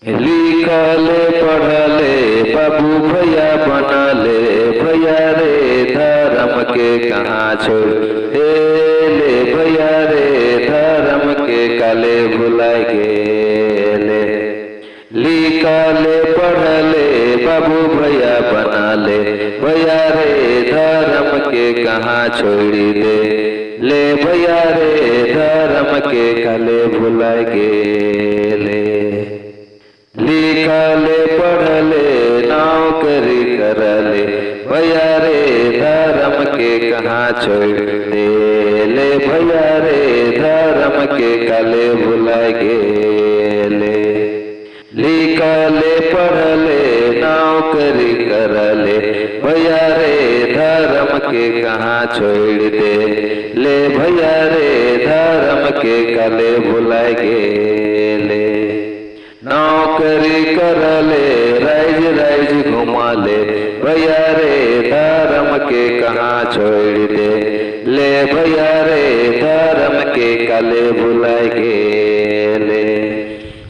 लिखले पढ़ले बाबू भैया बनले भैया रे धर्म के कहाँ छोड़ ले भैया रे धर्म के काले भुलाए गेले। लिखले पढ़ले बाबू भैया बनले भैया रे धर्म के कहाँ छोड़ी दे ले भैया रे धर्म के काले भुलाए गेले। लिखले पढ़ले नौकरी करले भैया रे धर्म के कहाँ छोड़ दे ले भैया रे धर्म के काले भुलाए गेले। लिखले पढ़ले नौकरी करले भैया रे धर्म के कहाँ छोड़ दे ले भैया रे धर्म के काले भुलाए गेले। नौकरी करले राइज राइज घुमाले भैया रे धर्म के कहाँ छोड़ दे ले भैया रे धर्म के काले भुलाए गेले।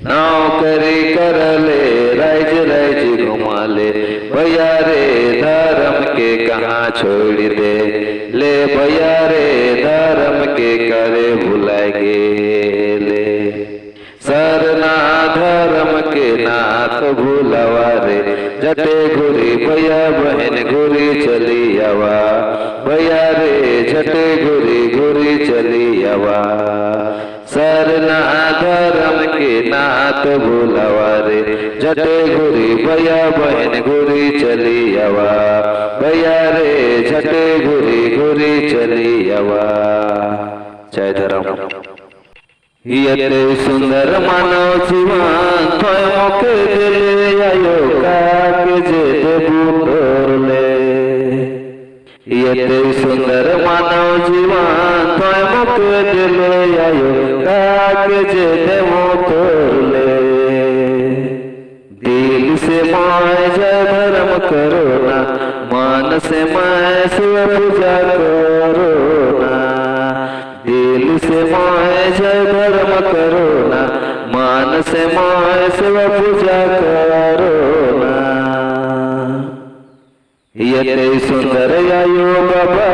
नौकरी करले राइज राइज घुमाले भैया रे धर्म के कहाँ छोड़ दे ले भैया रे धर्म के काले भुलाए गेले। सरना धर्म के नाथ भूलवा रे जटे घुरी भैया बहन घुरी चली आवा भैया रे झटे घुरी घुरी चली आवा। सरना धर्म के नाथ भूलवा रे जटे घुरी भैया बहन घुरी चली आवा भैया रे झटे घुरी घुरी चली आवा। जय धर्म। ये सुंदर मानव जीवन थोय मोके दिले आयो काके जे देबू तोरले। ये सुंदर मानव जीवन थोय मोके दिले आयो काके जे देबू तोरले। दिल से माय जय धर्म करो ना मन से माय शिव पूजा करो ना। दिल से माय जय धर्म करो ना मान से माय शिव पूजा करो ना। ये सुंदर आयो बाबा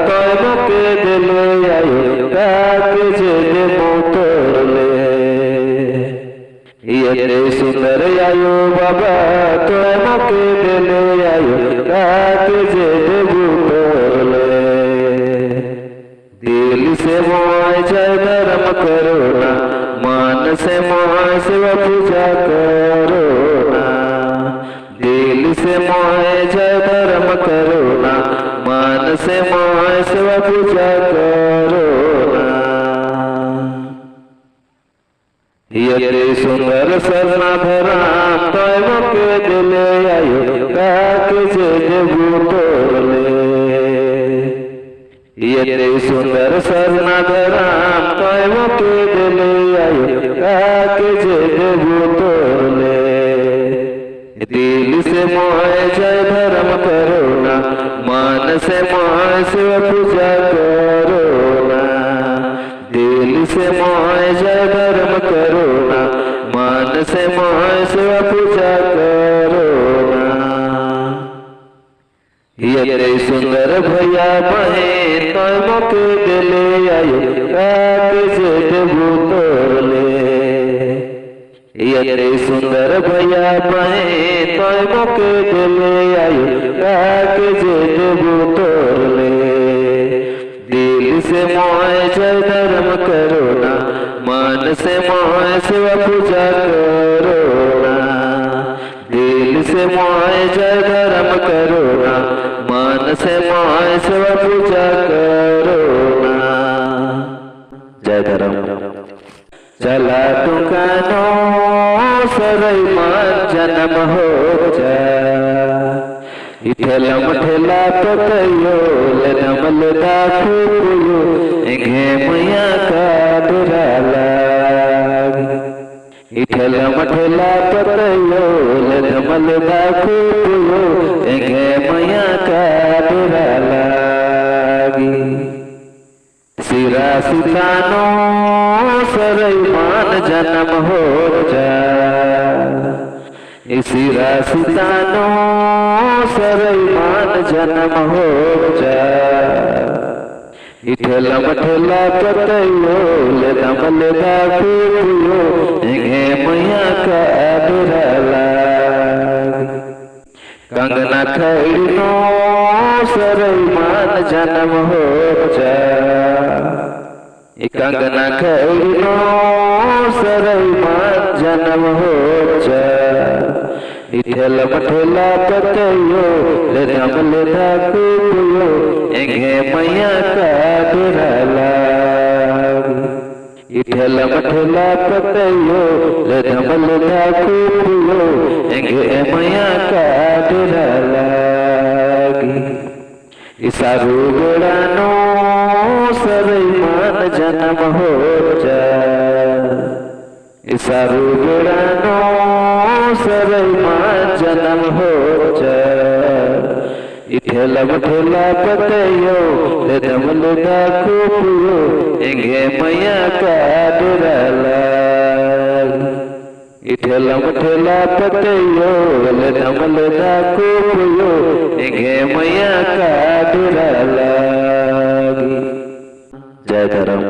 तोय मोके दिले आयो काके जे देबू तोरले। ये सुंदर आयो बाबा तोय मोके दिले आयो काके जे देबू तोरले। दिल से मोय जय धर्म करो ना मान से मोय शिव पूजा करो ना। दिल से मोय जय धर्म करो ना मान से मोय शिव पूजा करो ना। ये सुंदर सरना धराम तोय मोके दिले आयो काके जे देबू तोरले। ये सुंदर सरना धराम तोय मोके दिले आयो काके जे देबू तोरले। दिल से मोय जय धर्म करो ना मान से मोय शिव पूजा करो ना। दिल से मोय जय धर्म करो ना मान से मोय शिव पूजा करो ना। ये सुंदर भैया बहन तोय मोके दिले आयो काके जे देबू तोरले। ये सुंदर भैया बहन तोय मोके दिले आयो काके जे देबू तोरले। दिल से मोय जय धर्म करो ना मान से मोय शिव पूजा करो ना। दिल से मोय जय धर्म करो ना मान से मोय शिव पूजा करो ना। जय धर्म। चला दुकानो सरई मान जन्म हो जा इठलम ठेला पतयो लनमल दाखुयो एघे मैया का डराला। इठलम ठेला पतयो लनमल दाखुयो एघे मैया का डराला। सिरा सितानो सरई मान जन्म हो जा इसी रास्तानो सरईमान जन्म हो जा इठेला मठेला पतयो ले दम ले दाखियो इंगे मैया का बिरला कंगना खैनो सरईमान जन्म हो जा कंगना खैनो सरईमान जन्म हो जा इठेला मठेला पतयो ले दम ले दाखियो इंगे मैया का बिरला इठेला मठेला पतयो ले दम ले दाखियो इंगे मैया का बिरला इसारू बेड़ानो सरईमान जन्म हो जा इसारू बेड़ानो सरईमान जन्म हो जा इठेला मठेला पतयो ले दम ले दाखियो इंगे मैया का बिरला इठेला मठेला पतयो ले दम ले दाखियो इंगे मैया का बिरला। जय धर्म।